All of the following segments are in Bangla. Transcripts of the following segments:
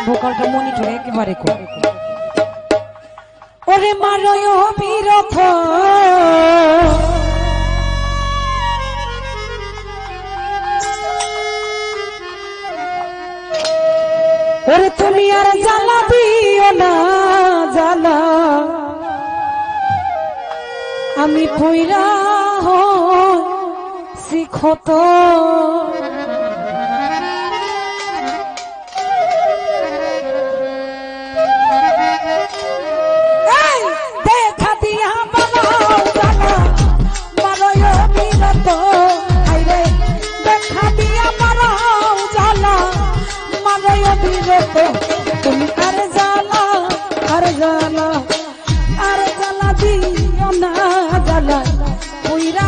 ভোকালটা মনিটরে একেবারে কর। ওরে মারয় বিরথ ওরে তুমি আর জ্বালা দিও না জ্বালা আমি পইরা শিখত দেখা দিয়া বানাও জানা মারয় বিরত আইরে দেখা দিয়া বানাও জানা মারয় বিরত তুমি আর জ্বালা আর জ্বালা আর জ্বালা দিও না জ্বালা পইরা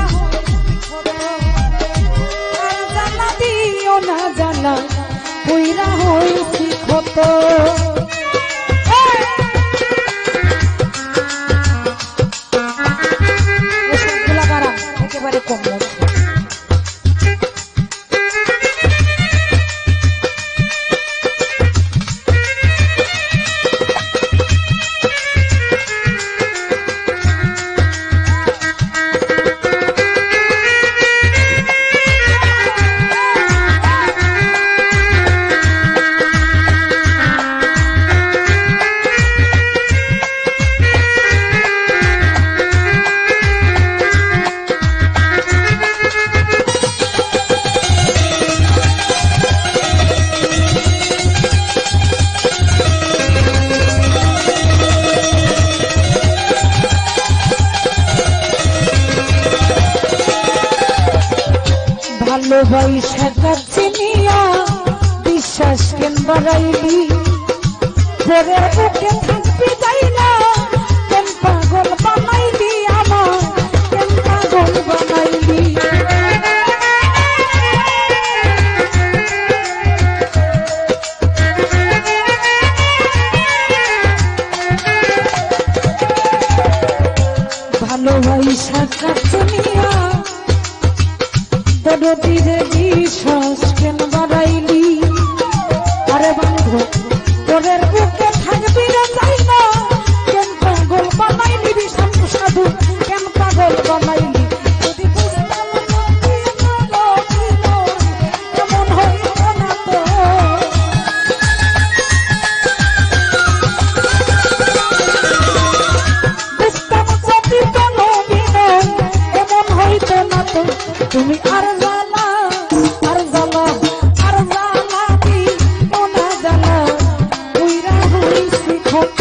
আর জ্বালা দিও না জ্বালা পইরা হইছি ক্ষত একেবারে কম ভালোবাসা কাছে নিয়া বিশ্বাস কেন বাড়াইলি পরের বুকে থাকবি যাইলা কেন পাগল বানাইলি আমার কেন পাগল বানাইলি ভালোবাসা কাছে নিয়া দরদিরে বিশ্বাস কেন বাড়াইলি আরে বন্ধু তোরের বুকে থাকবি না যাইবা কেন পাগল বানাইলি বিষম সাধু কেন পাগল বানাইলি যদি বুঝতাম কেমন হইত না তো বুঝতাম যদি কোনো বিনয় এমন হইত না তো তুমি আর জ্বালা আর জ্বালা আর জ্বালা দিও না জ্বালা কইরা হইছি ক্ষত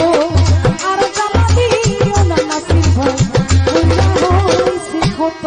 আর জ্বালা দিও না নাসির ভাই কইরা হইছি ক্ষত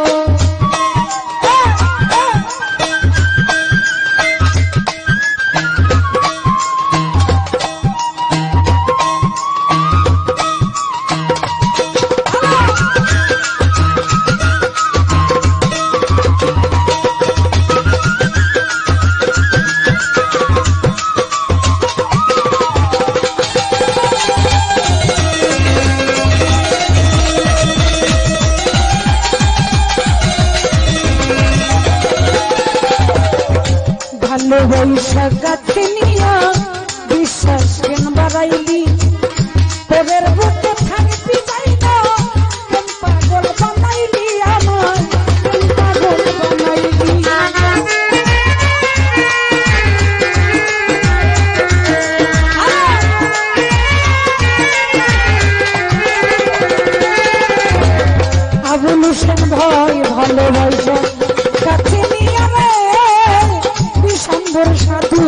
ভালোবাসা কাছে নিয়া বিশ্বাস কেন বাড়াইলি তোদের বুকে থাকবি যাইনা কেন পাগল বানাইলি আমার কেন পাগল বানাইলি আবুল হোসেন ভাই ভালোবাসা কাছে নিয়া রে বিষম্বর সাধু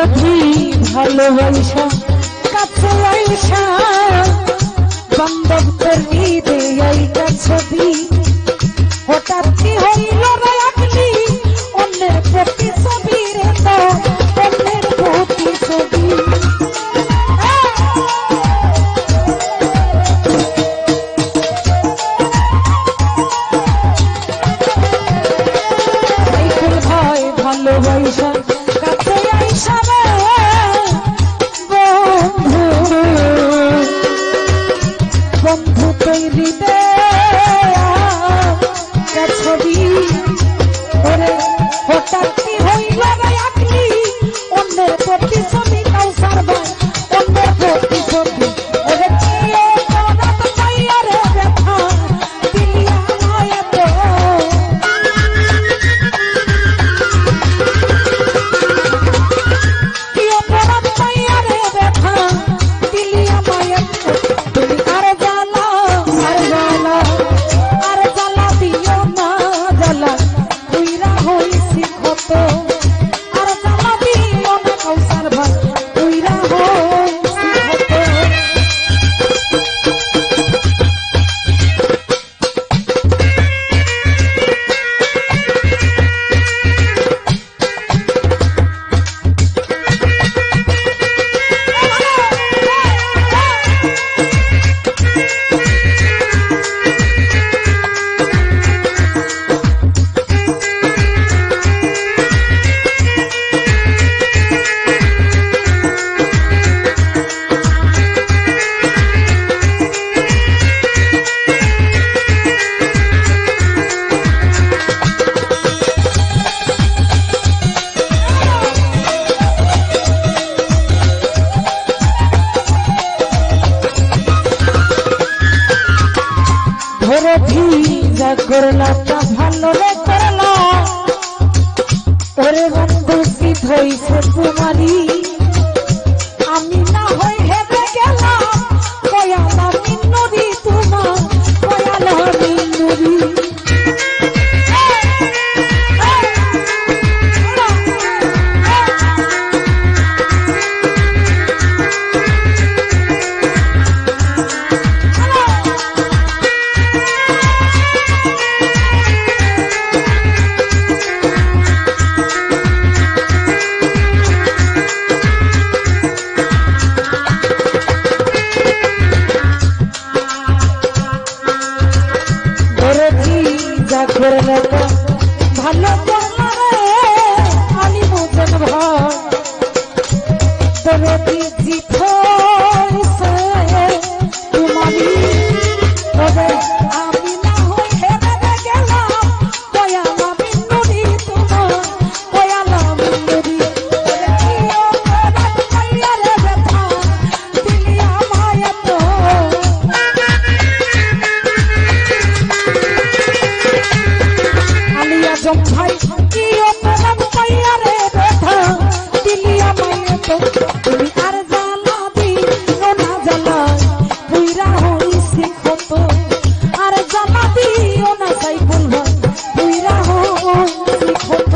দরদি ভালোবাসা কাছে আইসা বান্ধব করবি দে এই ছবি হঠাৎ কি হইল রে আপনি অন্যের প্রতি ছবি রে তো অন্যের প্রতি ছবি ভালোবাসা কাছে আইসা রে বন্ধু বন্ধু তৈরি দে ছবি ওরে হঠাৎ কি হইল রে আপনি অন্যের প্রতি ছবি কাউসার ভাই অন্যের প্রতি ছবি ওরে কি রাত পাইয়া রে ব্যথা দিলিয়া মায়া তো যা করলা তা ভালো রে করলা ওরে বন্ধু শীত হইছে তোমারি আমি না হই হেবে গেলাম কয়ালা মিন্নুরি তোমার কয়ালা মিন্নুরি ভালো করলা রে আমি বুঝেন ভাই দরদি জিত হইছে তোমারি তবে আমি না হই হেরে গেলাম কয়ালা মিন্নুরি তোমার কয়ালা মিন্নুরি পাইয়া রে ব্যথা দিলিয়া মায়া তো আলিয়া ভাই কি অপরাধ পাইয়া রে ব্যথা দিলিয়া মায়া তো তুমি আর জ্বালা দিও না জ্বালা পুইরা হইছি ক্ষত আর জ্বালা দিও না তাই বলবা পুইরা হইছি ক্ষত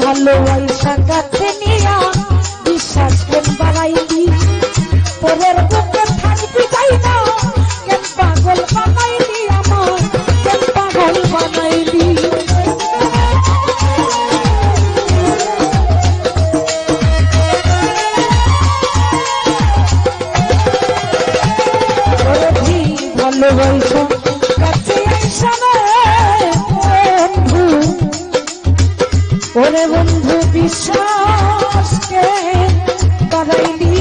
ভালোবাসা কাছে নিয়া বিশ্বাস কেন বাড়াইলি তোরের বুকে থাকবি যাই না কেন পাগল বানাইলি আমার কেন পাগল বানাইলি ভালোবাসা কাছে আইসা রে বন্ধু ওরে বন্ধু বিশ্বাসকে বাড়াইলি